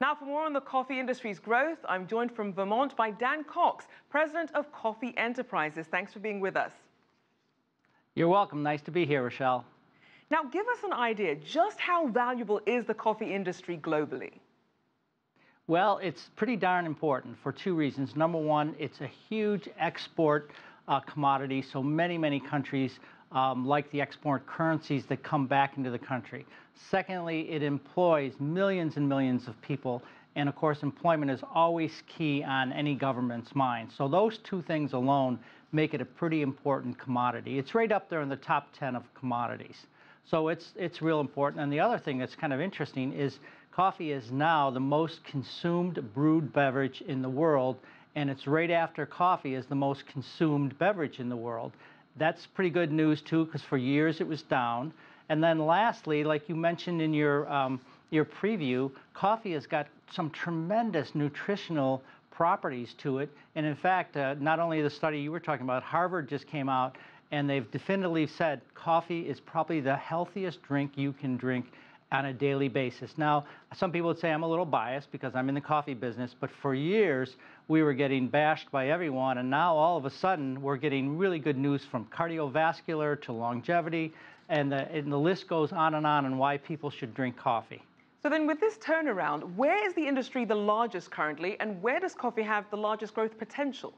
Now, for more on the coffee industry's growth, I'm joined from Vermont by Dan Cox, president of Coffee Enterprises. Thanks for being with us. You're welcome. Nice to be here, Rachelle. Now, give us an idea, just how valuable is the coffee industry globally? Well, it's pretty darn important for two reasons. Number one, it's a huge export commodity, so many countries like the export currencies that come back into the country. Secondly, it employs millions and millions of people, and of course employment is always key on any government's mind. So those two things alone make it a pretty important commodity. It's right up there in the top 10 of commodities. So it's real important. And the other thing that's kind of interesting is coffee is now the most consumed brewed beverage in the world, and it's right after coffee is the most consumed beverage in the world. That's pretty good news too, because for years it was down. And then lastly, like you mentioned in your preview, coffee has got some tremendous nutritional properties to it. And in fact, not only the study you were talking about, Harvard just came out and they've definitively said coffee is probably the healthiest drink you can drink on a daily basis. Now, some people would say I'm a little biased because I'm in the coffee business, but for years we were getting bashed by everyone, and now all of a sudden we're getting really good news from cardiovascular to longevity, and the list goes on why people should drink coffee. So then with this turnaround, where is the industry the largest currently, and where does coffee have the largest growth potential?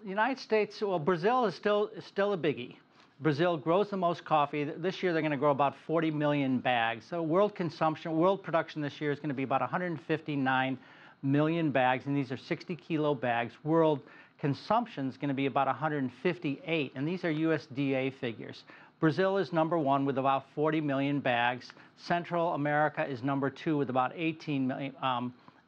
United States, well, Brazil is still a biggie. Brazil grows the most coffee. This year they're going to grow about 40 million bags. So world production this year is going to be about 159 million bags, and these are 60-kilo bags. World consumption is going to be about 158, and these are USDA figures. Brazil is number one with about 40 million bags. Central America is number two with about 18 million.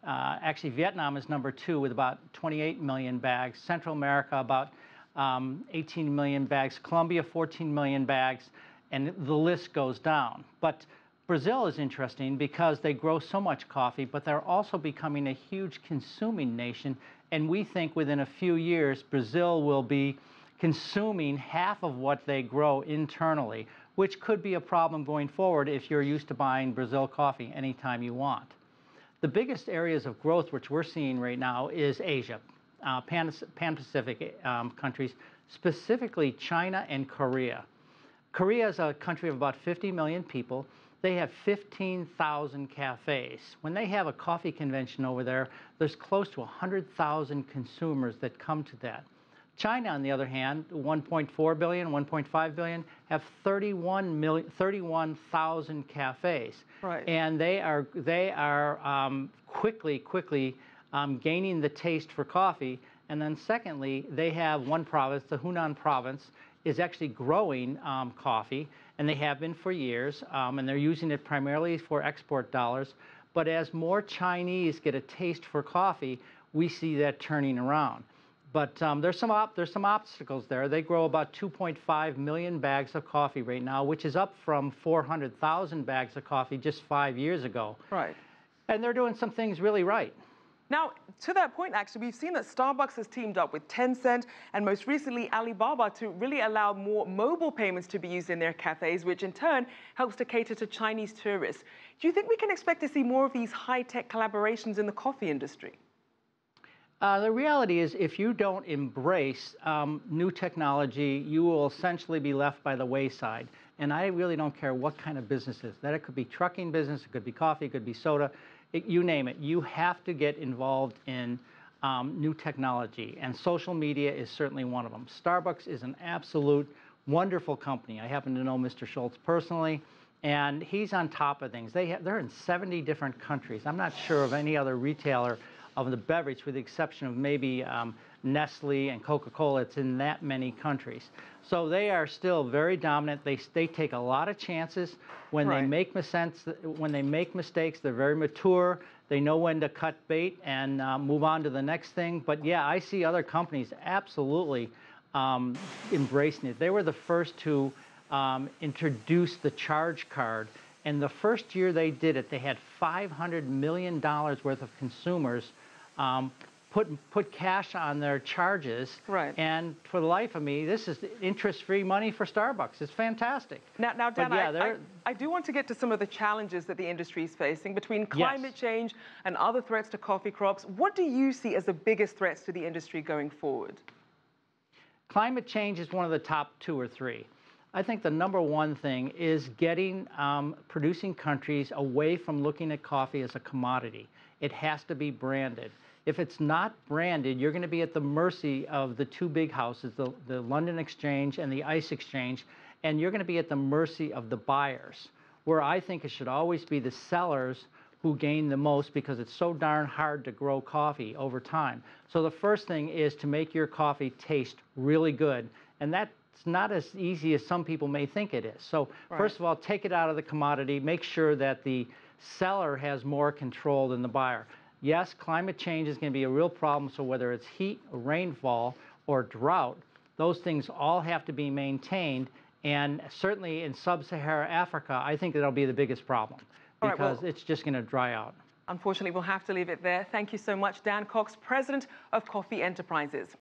Actually, Vietnam is number two with about 28 million bags. Central America about 18 million bags. Colombia, 14 million bags, and the list goes down. But Brazil is interesting because they grow so much coffee, but they're also becoming a huge consuming nation, and we think within a few years Brazil will be consuming half of what they grow internally, which could be a problem going forward if you're used to buying Brazil coffee anytime you want. The biggest areas of growth which we're seeing right now is Asia, Pan-Pacific countries, specifically China and Korea. Korea is a country of about 50 million people. They have 15,000 cafes. When they have a coffee convention over there, there's close to 100,000 consumers that come to that. China, on the other hand, 1.4 billion, 1.5 billion, have 31,000 cafes. Right. And they are quickly gaining the taste for coffee. And then secondly, they have one province, the Hunan province, is actually growing coffee, and they have been for years, and they're using it primarily for export dollars. But as more Chinese get a taste for coffee, we see that turning around. But there's some obstacles there. They grow about 2.5 million bags of coffee right now, which is up from 400,000 bags of coffee just 5 years ago. Right. And they're doing some things really right. Now, to that point, actually, we've seen that Starbucks has teamed up with Tencent and most recently Alibaba to really allow more mobile payments to be used in their cafes, which in turn helps to cater to Chinese tourists. Do you think we can expect to see more of these high-tech collaborations in the coffee industry? The reality is, if you don't embrace new technology, you will essentially be left by the wayside. And I really don't care what kind of business it is. That it could be trucking business, it could be coffee, it could be soda, you name it. You have to get involved in new technology, and social media is certainly one of them. Starbucks is an absolute wonderful company. I happen to know Mr. Schultz personally, and he's on top of things. They're in 70 different countries. I'm not sure of any other retailer of the beverage, with the exception of maybe Nestle and Coca-Cola. It's in that many countries. So they are still very dominant. They take a lot of chances. When Right. they make mistakes, they're very mature. They know when to cut bait and move on to the next thing. But yeah, I see other companies absolutely embracing it. They were the first to introduce the charge card. And the first year they did it, they had $500 million worth of consumers put cash on their charges. Right. And for the life of me, this is interest-free money for Starbucks. It's fantastic. Now Dan, yeah, I do want to get to some of the challenges that the industry is facing between climate change and other threats to coffee crops. What do you see as the biggest threats to the industry going forward? Climate change is one of the top 2 or 3. I think the number one thing is getting producing countries away from looking at coffee as a commodity. It has to be branded. If it's not branded, you're going to be at the mercy of the 2 big houses, the London Exchange and the ICE Exchange, and you're going to be at the mercy of the buyers, where I think it should always be the sellers who gain the most because it's so darn hard to grow coffee over time. So the first thing is to make your coffee taste really good, and that's not as easy as some people may think it is. So first of all, take it out of the commodity, make sure that the seller has more control than the buyer. Yes, climate change is going to be a real problem, so whether it's heat, or rainfall, or drought, those things all have to be maintained, and certainly in sub-Saharan Africa, I think that'll be the biggest problem because it's just going to dry out. Unfortunately, we'll have to leave it there. Thank you so much, Dan Cox, President of Coffee Enterprises.